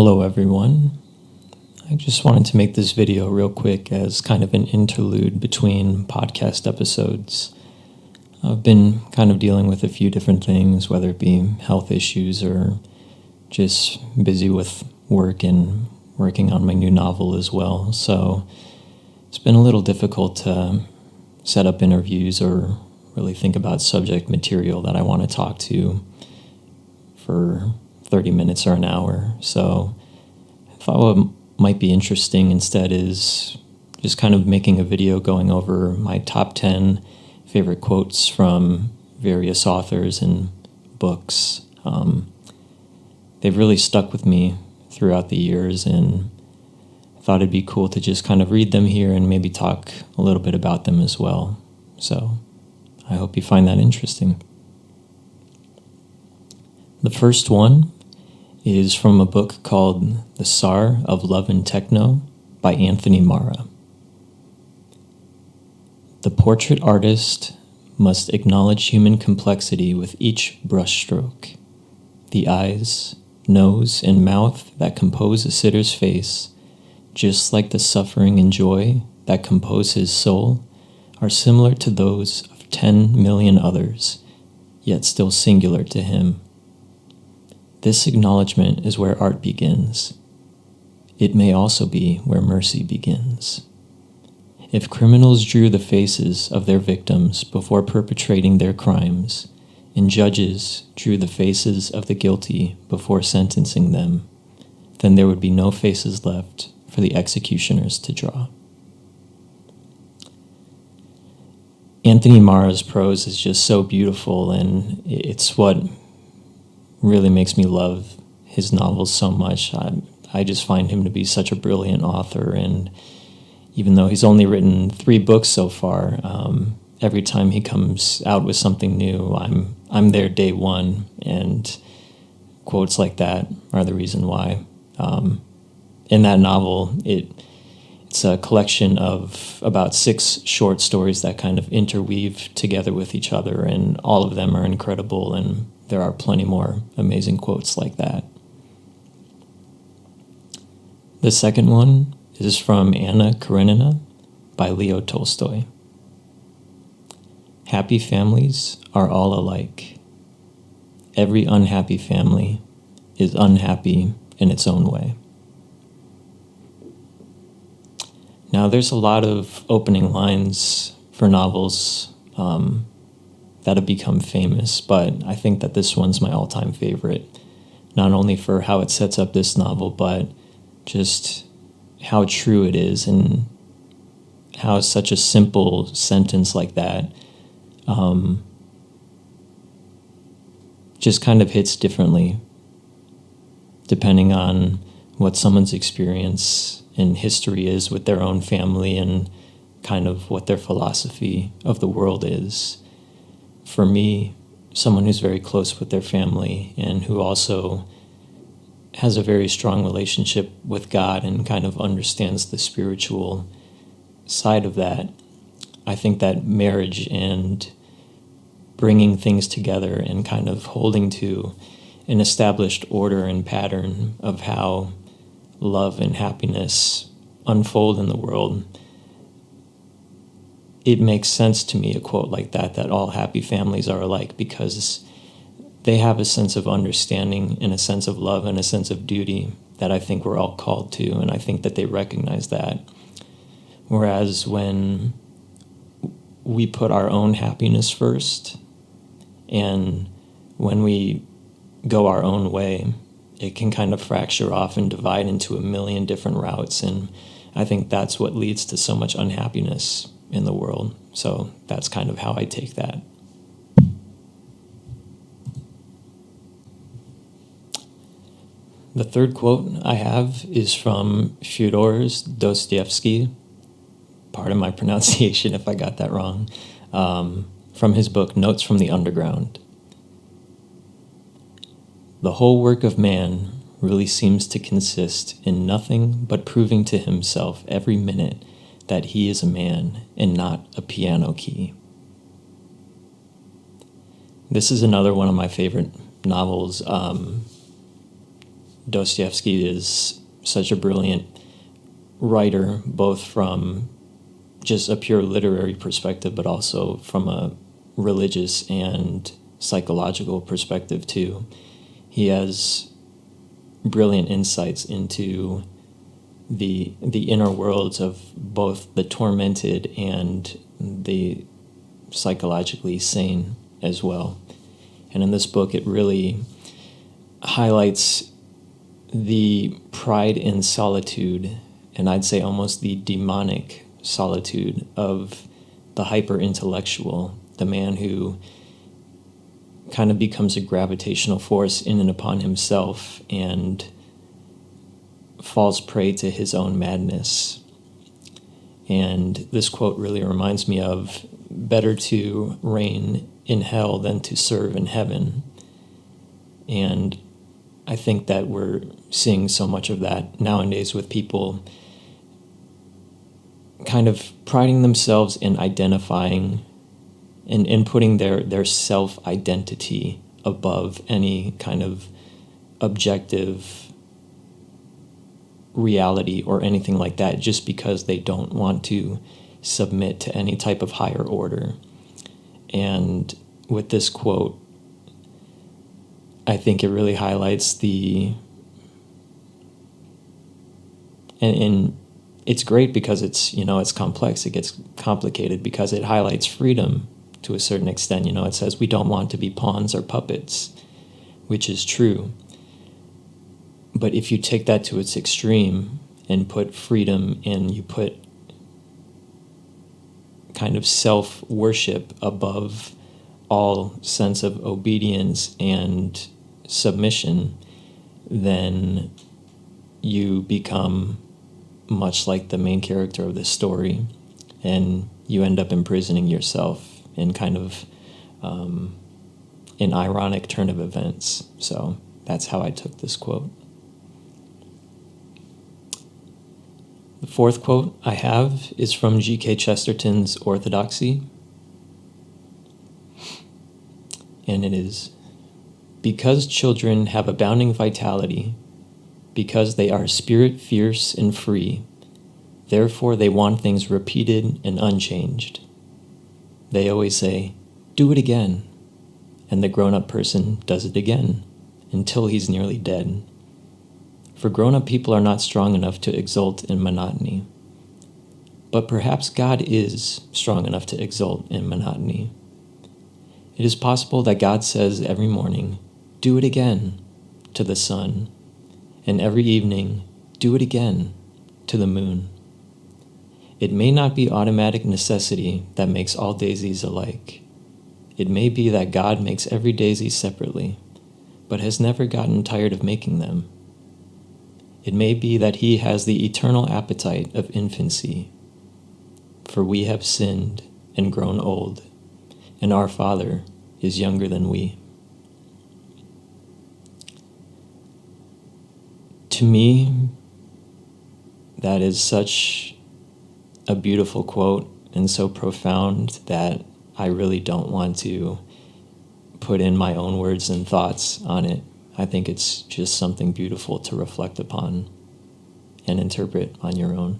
Hello everyone. I just wanted to make this video real quick as kind of an interlude between podcast episodes. I've been kind of dealing with a few different things, whether it be health issues or just busy with work and working on my new novel as well. So it's been a little difficult to set up interviews or really think about subject material that I want to talk to for 30 minutes or an hour. So I thought what might be interesting instead is just kind of making a video going over my top 10 favorite quotes from various authors and books. They've really stuck with me throughout the years, and I thought it'd be cool to just kind of read them here and maybe talk a little bit about them as well. So I hope you find that interesting. The first one is from a book called The Tsar of Love and Techno by Anthony Marra. The portrait artist must acknowledge human complexity with each brushstroke. The eyes, nose, and mouth that compose a sitter's face, just like the suffering and joy that compose his soul, are similar to those of 10 million others, yet still singular to him. This acknowledgement is where art begins. It may also be where mercy begins. If criminals drew the faces of their victims before perpetrating their crimes, and judges drew the faces of the guilty before sentencing them, then there would be no faces left for the executioners to draw. Anthony Marra's prose is just so beautiful, and it's what really makes me love his novels so much. I just find him to be such a brilliant author, and even though he's only written 3 books so far, every time he comes out with something new, I'm there day one, and quotes like that are the reason why. In that novel, it's a collection of about 6 short stories that kind of interweave together with each other, and all of them are incredible, and there are plenty more amazing quotes like that. The second one is from Anna Karenina by Leo Tolstoy. Happy families are all alike. Every unhappy family is unhappy in its own way. Now, there's a lot of opening lines for novels that have become famous, but I think that this one's my all-time favorite, not only for how it sets up this novel, but just how true it is and how such a simple sentence like that just kind of hits differently depending on what someone's experience in history is with their own family and kind of what their philosophy of the world is. For me, someone who's very close with their family and who also has a very strong relationship with God and kind of understands the spiritual side of that, I think that marriage and bringing things together and kind of holding to an established order and pattern of how love and happiness unfold in the world, it makes sense to me, a quote like that all happy families are alike, because they have a sense of understanding and a sense of love and a sense of duty that I think we're all called to, and I think that they recognize that. Whereas when we put our own happiness first, and when we go our own way, it can kind of fracture off and divide into a million different routes, and I think that's what leads to so much unhappiness in the world. So that's kind of how I take that. The third quote I have is from Fyodor's Dostoevsky. Pardon my pronunciation if I got that wrong. From his book, Notes from the Underground. The whole work of man really seems to consist in nothing but proving to himself every minute that he is a man and not a piano key. This is another one of my favorite novels. Dostoevsky is such a brilliant writer, both from just a pure literary perspective, but also from a religious and psychological perspective too. He has brilliant insights into the inner worlds of both the tormented and the psychologically sane as well. And in this book, it really highlights the pride in solitude, and I'd say almost the demonic solitude of the hyper-intellectual, the man who kind of becomes a gravitational force in and upon himself and falls prey to his own madness. And this quote really reminds me of better to reign in hell than to serve in heaven. And I think that we're seeing so much of that nowadays with people kind of priding themselves in identifying and putting their self-identity above any kind of objective reality or anything like that, just because they don't want to submit to any type of higher order. And with this quote, I think it really highlights and it's great because it's complex. It gets complicated because it highlights freedom to a certain extent. It says we don't want to be pawns or puppets, which is true. But if you take that to its extreme and put freedom and you put kind of self-worship above all sense of obedience and submission, then you become much like the main character of this story, and you end up imprisoning yourself in kind of an ironic turn of events. So that's how I took this quote. The fourth quote I have is from G.K. Chesterton's Orthodoxy, and it is, "Because children have abounding vitality, because they are spirit fierce and free, therefore they want things repeated and unchanged. They always say, 'Do it again,' and the grown-up person does it again until he's nearly dead. For grown-up people are not strong enough to exult in monotony. But perhaps God is strong enough to exult in monotony. It is possible that God says every morning, 'Do it again,' to the sun, and every evening, 'Do it again,' to the moon. It may not be automatic necessity that makes all daisies alike. It may be that God makes every daisy separately, but has never gotten tired of making them. It may be that he has the eternal appetite of infancy, for we have sinned and grown old, and our Father is younger than we." To me, that is such a beautiful quote and so profound that I really don't want to put in my own words and thoughts on it. I think it's just something beautiful to reflect upon and interpret on your own.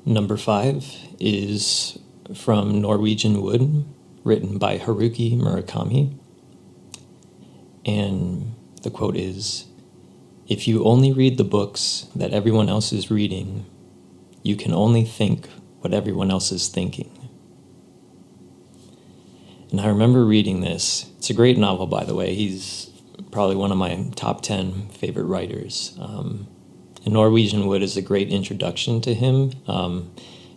Number 5 is from Norwegian Wood, written by Haruki Murakami. And the quote is, "If you only read the books that everyone else is reading, you can only think what everyone else is thinking." And I remember reading this. It's a great novel, by the way. He's probably one of my top 10 favorite writers. And Norwegian Wood is a great introduction to him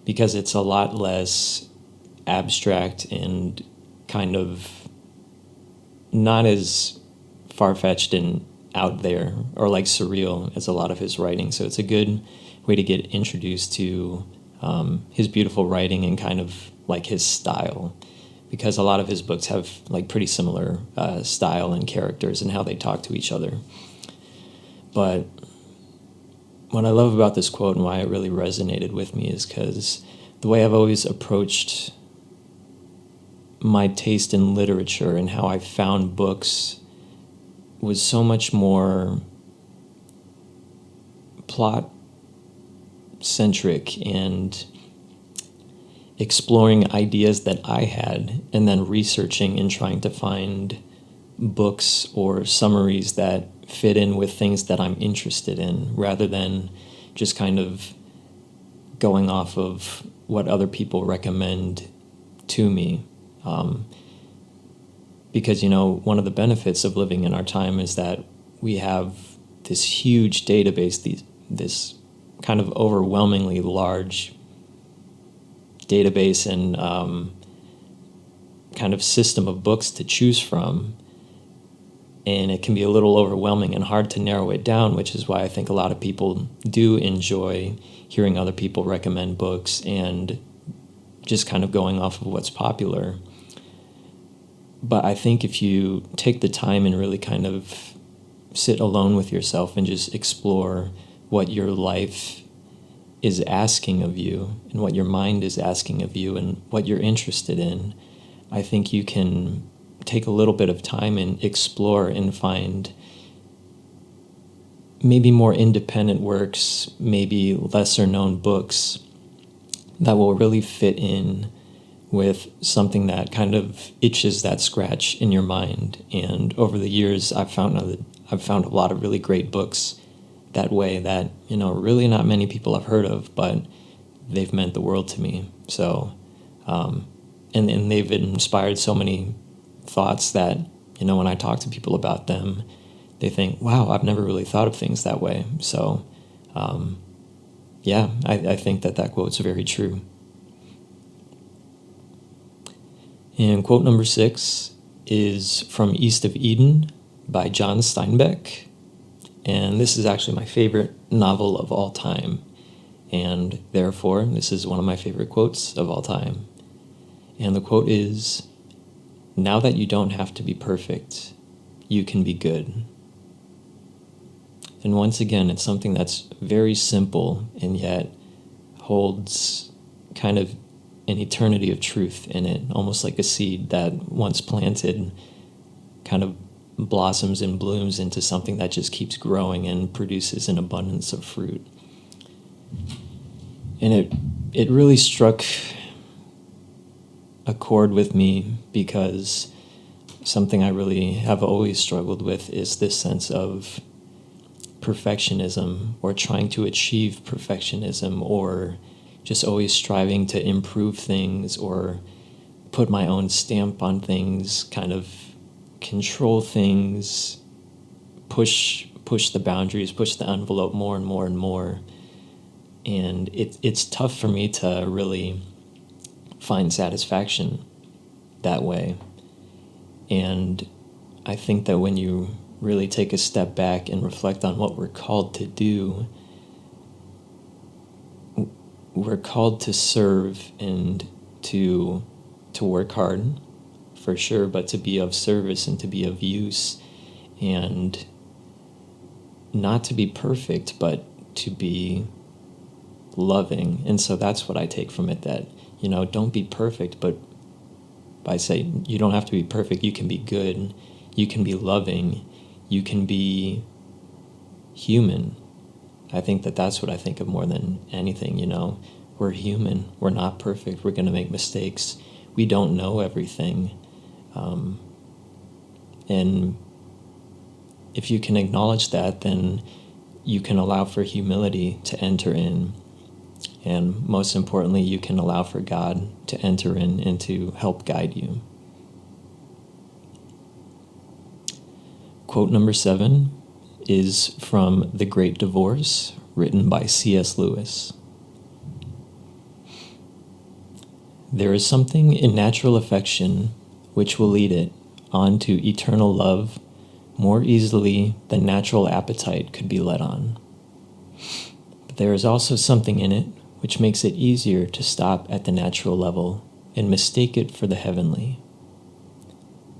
because it's a lot less abstract and kind of not as far-fetched and out there or like surreal as a lot of his writing. So it's a good way to get introduced to his beautiful writing and kind of like his style, because a lot of his books have like pretty similar style and characters and how they talk to each other. But what I love about this quote and why it really resonated with me is because the way I've always approached my taste in literature and how I found books was so much more plot-centric and exploring ideas that I had and then researching and trying to find books or summaries that fit in with things that I'm interested in rather than just kind of going off of what other people recommend to me. Because, one of the benefits of living in our time is that we have this huge database, this kind of overwhelmingly large database and kind of system of books to choose from. And it can be a little overwhelming and hard to narrow it down, which is why I think a lot of people do enjoy hearing other people recommend books and just kind of going off of what's popular. But I think if you take the time and really kind of sit alone with yourself and just explore what your life is asking of you and what your mind is asking of you and what you're interested in, I think you can take a little bit of time and explore and find maybe more independent works, maybe lesser known books that will really fit in with something that kind of itches that scratch in your mind. And over the years, I've found a lot of really great books that way that, really not many people have heard of, but they've meant the world to me. So, and they've inspired so many thoughts that, when I talk to people about them, they think, wow, I've never really thought of things that way. So, I think that quote's very true. And quote number 6 is from East of Eden by John Steinbeck. And this is actually my favorite novel of all time. And therefore, this is one of my favorite quotes of all time. And the quote is, "Now that you don't have to be perfect, you can be good." And once again, it's something that's very simple and yet holds kind of an eternity of truth in it, almost like a seed that once planted kind of blossoms and blooms into something that just keeps growing and produces an abundance of fruit. And it really struck a chord with me because something I really have always struggled with is this sense of perfectionism or trying to achieve perfectionism or just always striving to improve things or put my own stamp on things, kind of control things, push the boundaries, push the envelope more and more and more. And it's tough for me to really find satisfaction that way. And I think that when you really take a step back and reflect on what we're called to do, we're called to serve and to work hard, for sure, but to be of service and to be of use, and not to be perfect, but to be loving. And so that's what I take from it, that, don't be perfect, but by saying you don't have to be perfect, you can be good, you can be loving, you can be human. I think that's what I think of more than anything, We're human, we're not perfect, we're going to make mistakes, we don't know everything. And if you can acknowledge that, then you can allow for humility to enter in. And most importantly, you can allow for God to enter in and to help guide you. Quote number 7 is from The Great Divorce, written by C.S. Lewis. "There is something in natural affection which will lead it on to eternal love more easily than natural appetite could be led on. But there is also something in it which makes it easier to stop at the natural level and mistake it for the heavenly.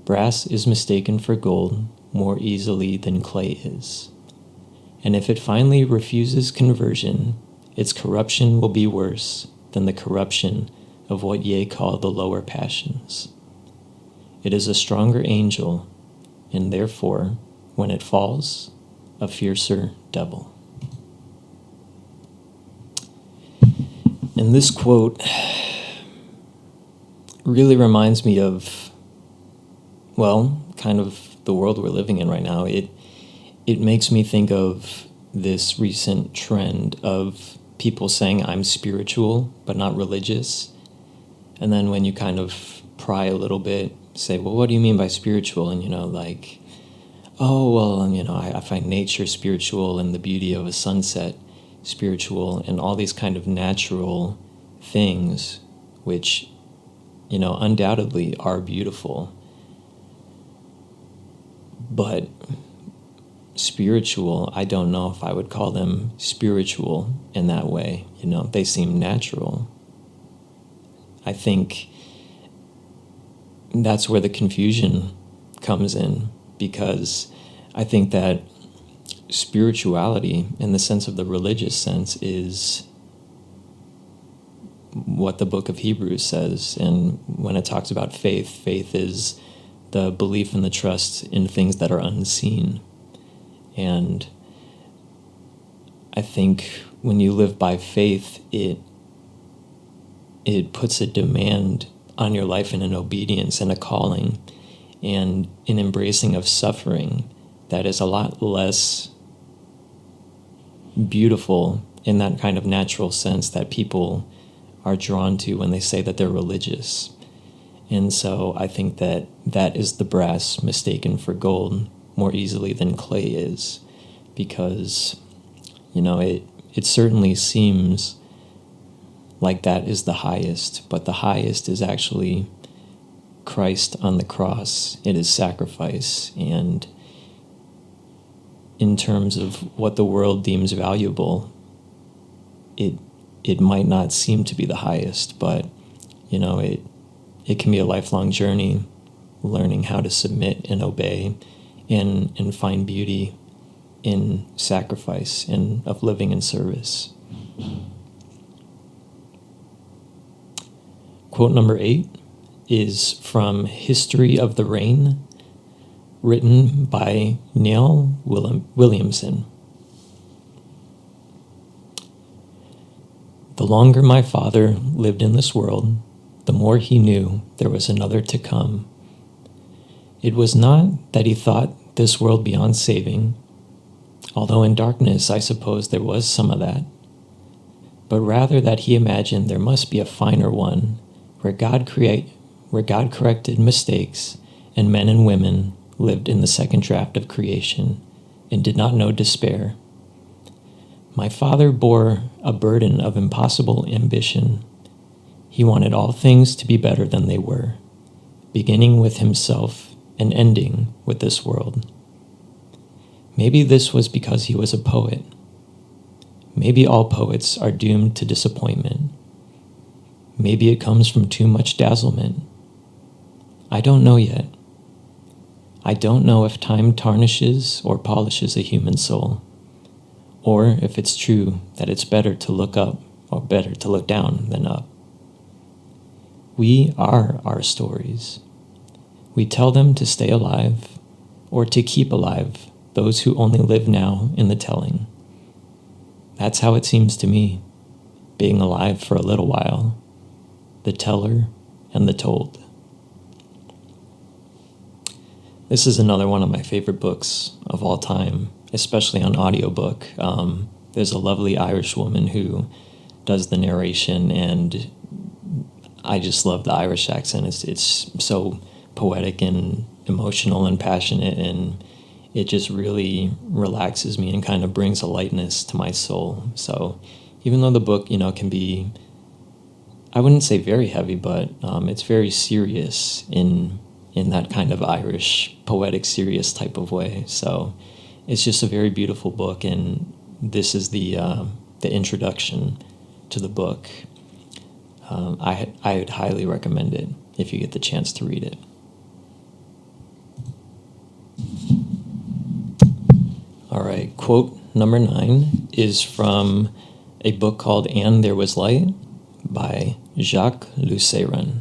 Brass is mistaken for gold more easily than clay is, and if it finally refuses conversion, its corruption will be worse than the corruption of what ye call the lower passions. It is a stronger angel, and therefore, when it falls, a fiercer devil. And this quote really reminds me of, well, kind of the world we're living in right now. It makes me think of this recent trend of people saying I'm spiritual but not religious. And then when you kind of pry a little bit, say, well, what do you mean by spiritual? And, like, oh, well, I find nature spiritual and the beauty of a sunset spiritual and all these kind of natural things, which, undoubtedly are beautiful. But spiritual, I don't know if I would call them spiritual in that way. They seem natural. I think that's where the confusion comes in, because I think that spirituality, in the sense of the religious sense, is what the book of Hebrews says. And when it talks about faith, faith is the belief and the trust in things that are unseen. And I think when you live by faith, it puts a demand on your life and an obedience and a calling and an embracing of suffering that is a lot less beautiful in that kind of natural sense that people are drawn to when they say that they're religious. And so I think that that is the brass mistaken for gold more easily than clay is, because, it certainly seems like that is the highest, but the highest is actually Christ on the cross. It is sacrifice. And in terms of what the world deems valuable, it might not seem to be the highest, but it can be a lifelong journey, learning how to submit and obey and find beauty in sacrifice and of living in service. Quote number 8 is from History of the Rain, written by Niall Williamson. The longer my father lived in this world, the more he knew there was another to come. It was not that he thought this world beyond saving, although in darkness I suppose there was some of that, but rather that he imagined there must be a finer one, where God corrected mistakes and men and women lived in the second draft of creation and did not know despair. My father bore a burden of impossible ambition. He wanted all things to be better than they were, beginning with himself and ending with this world. Maybe this was because he was a poet. Maybe all poets are doomed to disappointment. Maybe it comes from too much dazzlement. I don't know yet. I don't know if time tarnishes or polishes a human soul, or if it's true that it's better to look up or better to look down than up. We are our stories. We tell them to stay alive or to keep alive those who only live now in the telling. That's how it seems to me, being alive for a little while, the teller and the told. This is another one of my favorite books of all time, especially on audiobook. There's a lovely Irish woman who does the narration, and I just love the Irish accent. It's so poetic and emotional and passionate, and it just really relaxes me and kind of brings a lightness to my soul. So even though the book, can be, I wouldn't say very heavy, but it's very serious in that kind of Irish, poetic, serious type of way. So it's just a very beautiful book, and this is the introduction to the book. I'd highly recommend it if you get the chance to read it. All right, quote number 9 is from a book called And There Was Light by Jacques Lusseyran.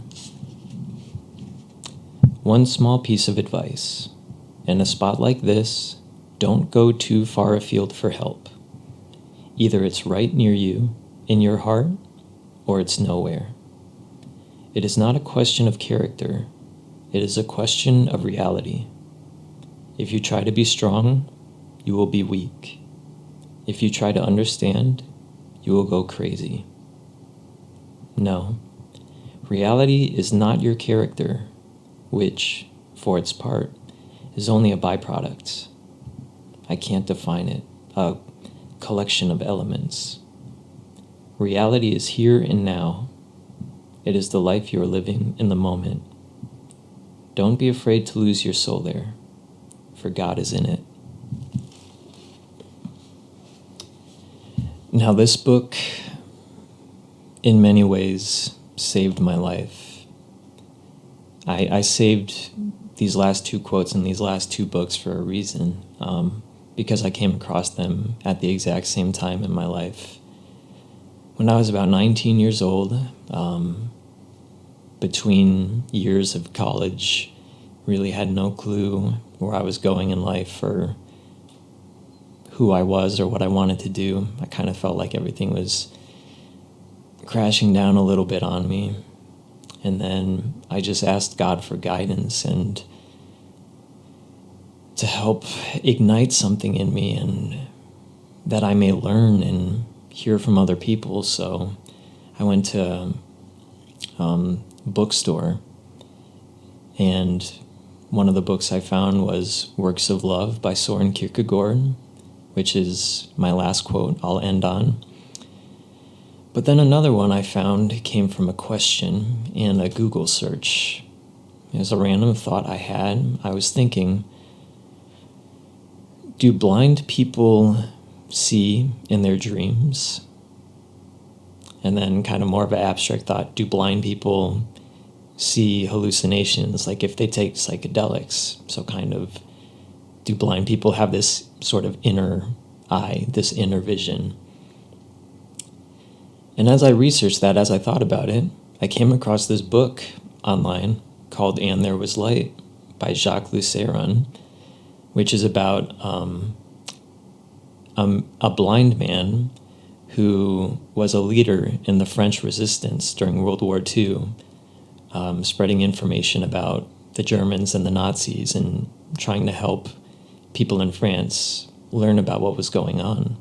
One small piece of advice. In a spot like this, don't go too far afield for help. Either it's right near you, in your heart, or it's nowhere. It is not a question of character. It is a question of reality. If you try to be strong, you will be weak. If you try to understand, you will go crazy. No, reality is not your character, which, for its part, is only a byproduct. I can't define it, a collection of elements. Reality is here and now. It is the life you are living in the moment. Don't be afraid to lose your soul there, for God is in it. Now, this book, in many ways, saved my life. I saved these last two quotes in these last two books for a reason, because I came across them at the exact same time in my life. When I was about 19 years old, between years of college, really had no clue where I was going in life or who I was or what I wanted to do. I kind of felt like everything was crashing down a little bit on me. And then I just asked God for guidance and to help ignite something in me and that I may learn and hear from other people. So I went to a bookstore, and one of the books I found was Works of Love by Soren Kierkegaard, which is my last quote I'll end on. But then another one I found came from a question in a Google search. It was a random thought I had. I was thinking, do blind people see in their dreams? And then kind of more of an abstract thought, do blind people see hallucinations, like if they take psychedelics? So kind of, do blind people have this sort of inner eye, this inner vision? And as I researched that, as I thought about it, I came across this book online called And There Was Light by Jacques Lusseyran, which is about a blind man who was a leader in the French resistance during World War II, spreading information about the Germans and the Nazis and trying to help people in France learn about what was going on.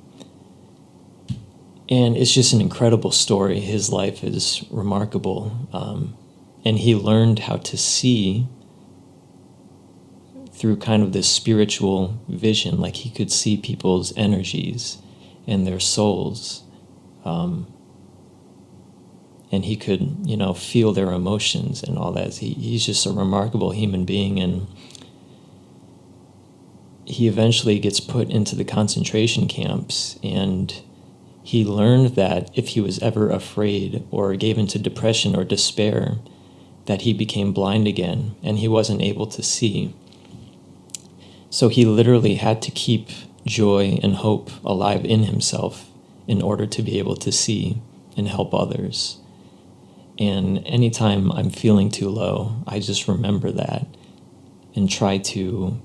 And it's just an incredible story. His life is remarkable. And he learned how to see through kind of this spiritual vision, like he could see people's energies and their souls. And he could, feel their emotions and all that. He's just a remarkable human being. And he eventually gets put into the concentration camps, and he learned that if he was ever afraid or gave into depression or despair, that he became blind again and he wasn't able to see. So he literally had to keep joy and hope alive in himself in order to be able to see and help others. And anytime I'm feeling too low, I just remember that and try to,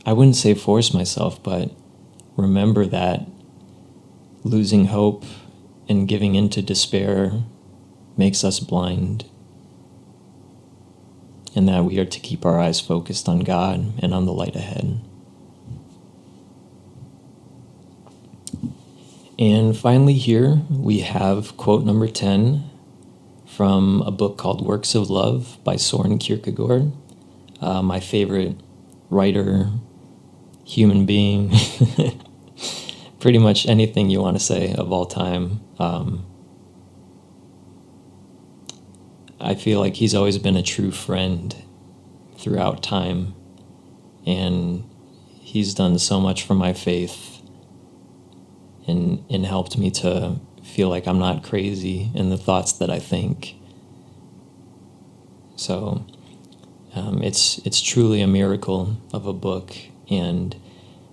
I wouldn't say force myself, but remember that losing hope and giving into despair makes us blind, and that we are to keep our eyes focused on God and on the light ahead. And finally here we have quote number 10 from a book called Works of Love by Soren Kierkegaard, my favorite writer, human being, pretty much anything you want to say of all time. I feel like he's always been a true friend throughout time, and he's done so much for my faith and helped me to feel like I'm not crazy in the thoughts that I think. So it's truly a miracle of a book, and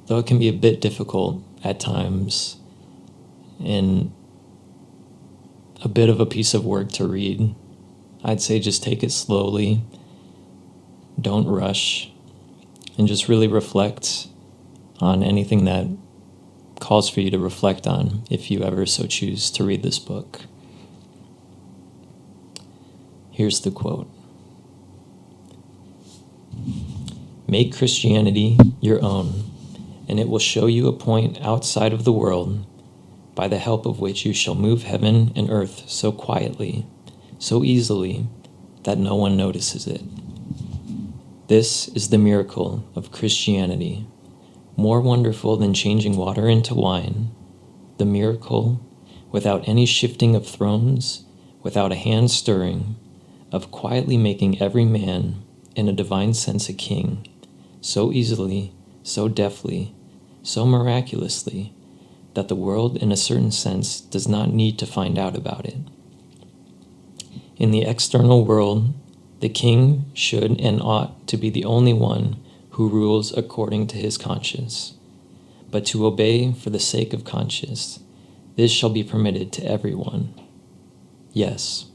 though it can be a bit difficult at times and a bit of a piece of work to read, I'd say just take it slowly, don't rush, and just really reflect on anything that calls for you to reflect on if you ever so choose to read this book. Here's the quote. Make Christianity your own, and it will show you a point outside of the world by the help of which you shall move heaven and earth so quietly, so easily, that no one notices it. This is the miracle of Christianity, more wonderful than changing water into wine, the miracle, without any shifting of thrones, without a hand stirring, of quietly making every man, in a divine sense, a king, so easily, so deftly, so miraculously, that the world, in a certain sense, does not need to find out about it. In the external world, the king should and ought to be the only one who rules according to his conscience. But to obey for the sake of conscience, this shall be permitted to everyone. Yes,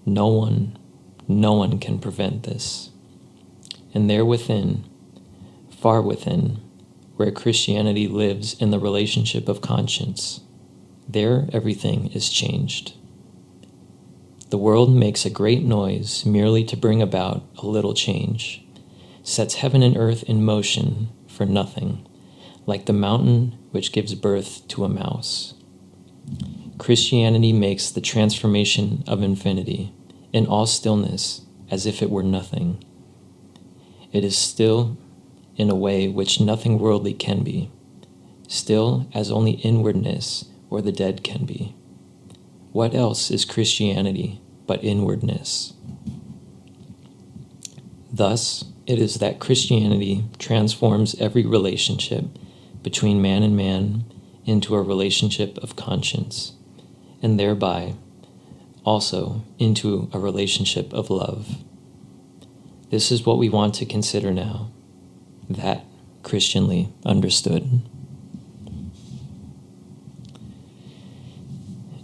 no one can prevent this. And there within, far within, where Christianity lives in the relationship of conscience, there everything is changed. The world makes a great noise merely to bring about a little change, sets heaven and earth in motion for nothing, like the mountain which gives birth to a mouse. Christianity makes the transformation of infinity in all stillness as if it were nothing. It is still in a way which nothing worldly can be, still as only inwardness or the dead can be. What else is Christianity but inwardness? Thus, it is that Christianity transforms every relationship between man and man into a relationship of conscience, and thereby also into a relationship of love. This is what we want to consider now, that Christianly understood.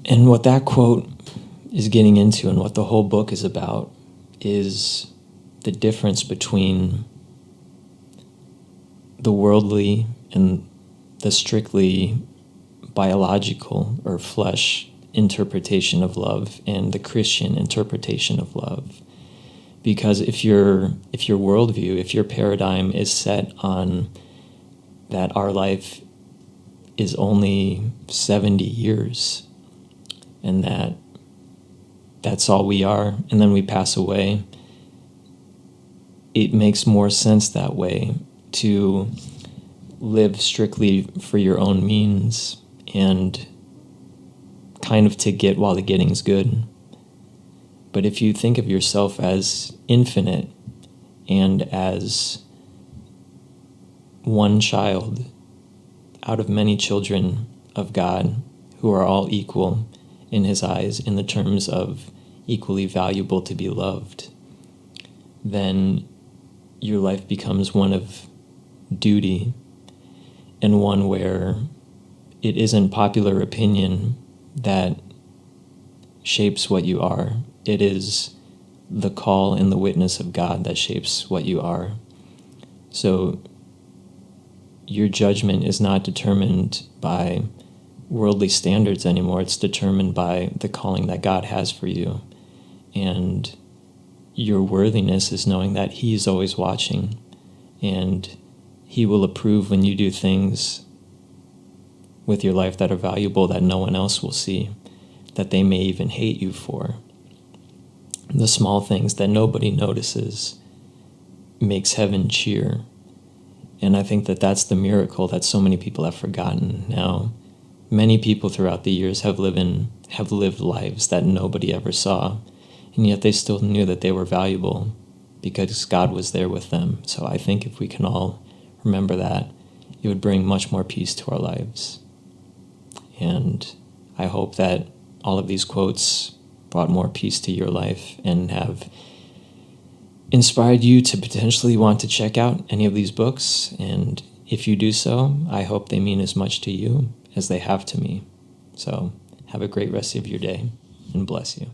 And what that quote is getting into and what the whole book is about is the difference between the worldly and the strictly biological or flesh interpretation of love and the Christian interpretation of love. Because if your worldview, if your paradigm is set on that our life is only 70 years and that's all we are, and then we pass away, it makes more sense that way to live strictly for your own means and kind of to get while the getting's good. But if you think of yourself as infinite and as one child out of many children of God who are all equal in his eyes in the terms of equally valuable to be loved, then your life becomes one of duty and one where it isn't popular opinion that shapes what you are. It is the call and the witness of God that shapes what you are. So your judgment is not determined by worldly standards anymore. It's determined by the calling that God has for you. And your worthiness is knowing that He's always watching and He will approve when you do things with your life that are valuable that no one else will see, that they may even hate you for. The small things that nobody notices makes heaven cheer. And I think that that's the miracle that so many people have forgotten now. Many people throughout the years have lived lives that nobody ever saw, and yet they still knew that they were valuable because God was there with them. So I think if we can all remember that, it would bring much more peace to our lives. And I hope that all of these quotes brought more peace to your life and have inspired you to potentially want to check out any of these books. And if you do so, I hope they mean as much to you as they have to me. So have a great rest of your day, and bless you.